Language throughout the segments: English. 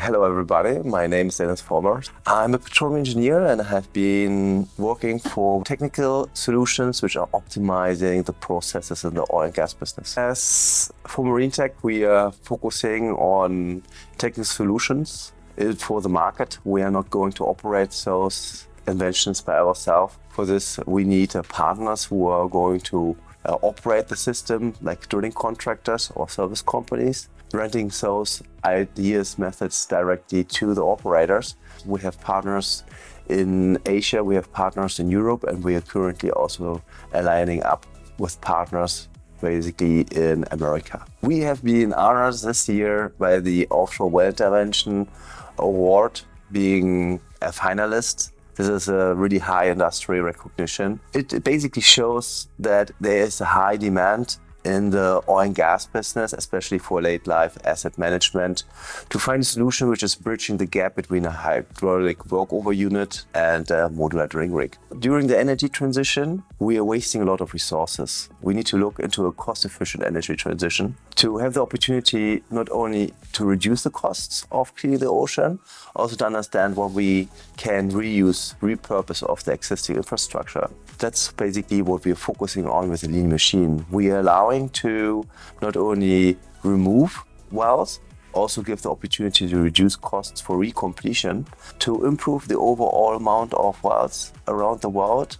Hello everybody, my name is Vollmar. I'm a petroleum engineer and I have been working for technical solutions which are optimizing the processes in the oil and gas business. As for Marine Tech, we are focusing on technical solutions for the market. We are not going to operate those inventions by ourselves. For this, we need partners who are going to operate the system, like drilling contractors or service companies, renting those ideas, methods directly to the operators. We have partners in Asia, we have partners in Europe, and we are currently also aligning up with partners basically in America. We have been honored this year by the Offshore Well Intervention Award, being a finalist. This is a really high industry recognition. It basically shows that there is a high demand in the oil and gas business, especially for late life asset management, to find a solution which is bridging the gap between a hydraulic workover unit and a modular drilling rig. During the energy transition, we are wasting a lot of resources. We need to look into a cost-efficient energy transition to have the opportunity not only to reduce the costs of cleaning the ocean, also to understand what we can reuse, repurpose of the existing infrastructure. That's basically what we're focusing on with the lean machine. We are allowing to not only remove wells, also give the opportunity to reduce costs for recompletion, to improve the overall amount of wells around the world,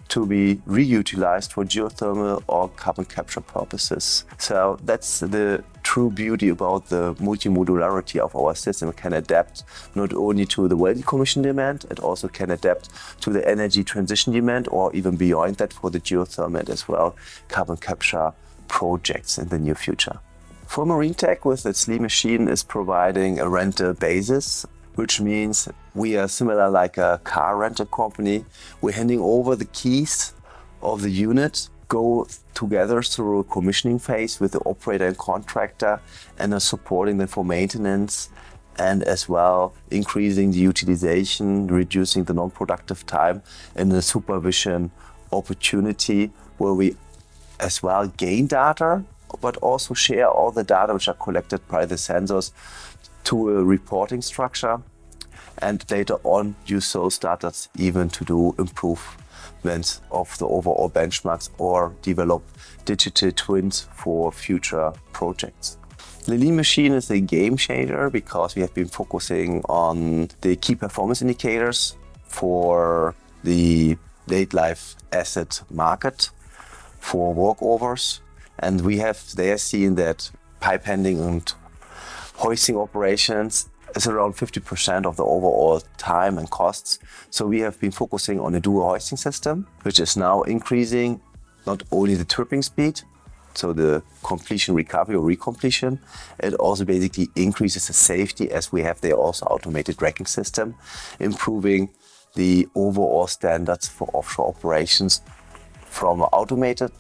to be reutilized for geothermal or carbon capture purposes. So that's the true beauty about the multi-modularity of our system. It can adapt not only to the well decommission demand, it also can adapt to the energy transition demand, or even beyond that for the geothermal and as well carbon capture projects in the near future. For Marine Tech, with its lean machine, is providing a rental basis, which means we are similar like a car rental company. We're handing over the keys of the unit, go together through a commissioning phase with the operator and contractor, and are supporting them for maintenance and as well increasing the utilization, reducing the non-productive time, and the supervision opportunity where we as well gain data, but also share all the data which are collected by the sensors to a reporting structure, and later on use those data even to do improvements of the overall benchmarks or develop digital twins for future projects. The lean machine is a game changer because we have been focusing on the key performance indicators for the late life asset market for workovers, and we have there seen that pipe handling and hoisting operations is around 50% of the overall time and costs. So we have been focusing on a dual hoisting system, which is now increasing not only the tripping speed, so the completion recovery or recompletion, it also basically increases the safety, as we have there also automated racking system, improving the overall standards for offshore operations from an automated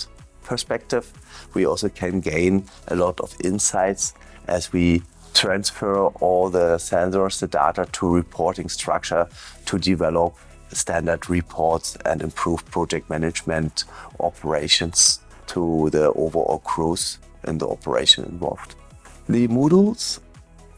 perspective. We also can gain a lot of insights as we transfer all the sensors, the data to reporting structure to develop standard reports and improve project management operations to the overall crews in the operation involved. The modules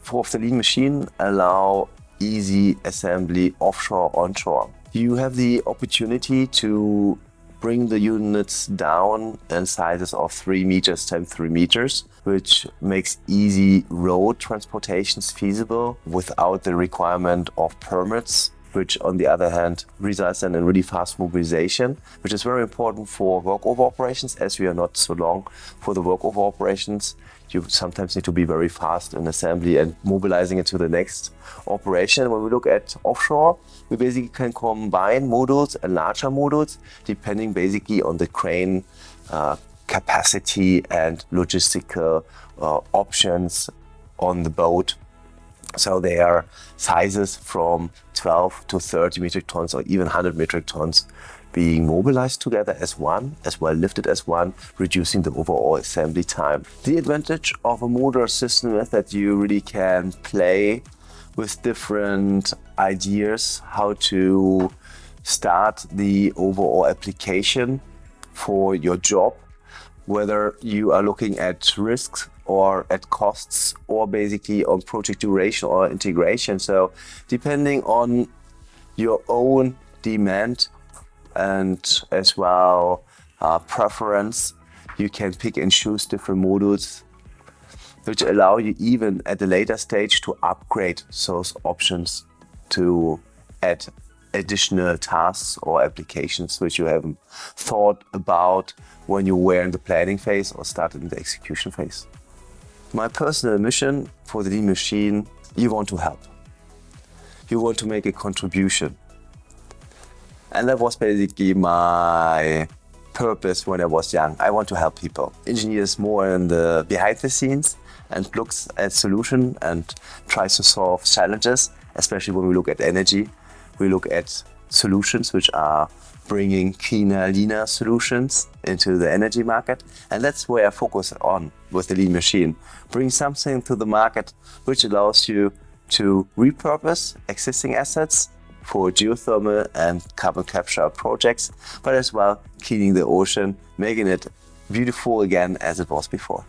for the lean machine allow easy assembly offshore, onshore. You have the opportunity to bring the units down in sizes of 3 meters times 3 meters, which makes easy road transportations feasible without the requirement of permits, which on the other hand results in a really fast mobilization, which is very important for workover operations, as we are not so long for the workover operations. You sometimes need to be very fast in assembly and mobilizing it to the next operation. When we look at offshore, we basically can combine modules and larger modules depending basically on the crane capacity and logistical options on the boat. So there are sizes from 12 to 30 metric tons or even 100 metric tons being mobilized together as one, as well lifted as one, reducing the overall assembly time. The advantage of a modular system is that you really can play with different ideas how to start the overall application for your job, whether you are looking at risks or at costs or basically on project duration or integration. So depending on your own demand and as well preference, you can pick and choose different modules which allow you even at a later stage to upgrade those options to add additional tasks or applications which you haven't thought about when you were in the planning phase or started in the execution phase. My personal mission for the Lean Machine, you want to help. You want to make a contribution. And that was basically my purpose when I was young. I want to help people. Engineers more in the behind the scenes and looks at solution and tries to solve challenges, especially when we look at energy. We look at solutions which are bringing cleaner, leaner solutions into the energy market. And that's where I focus on with the Lean Machine. Bring something to the market which allows you to repurpose existing assets for geothermal and carbon capture projects, but as well cleaning the ocean, making it beautiful again as it was before.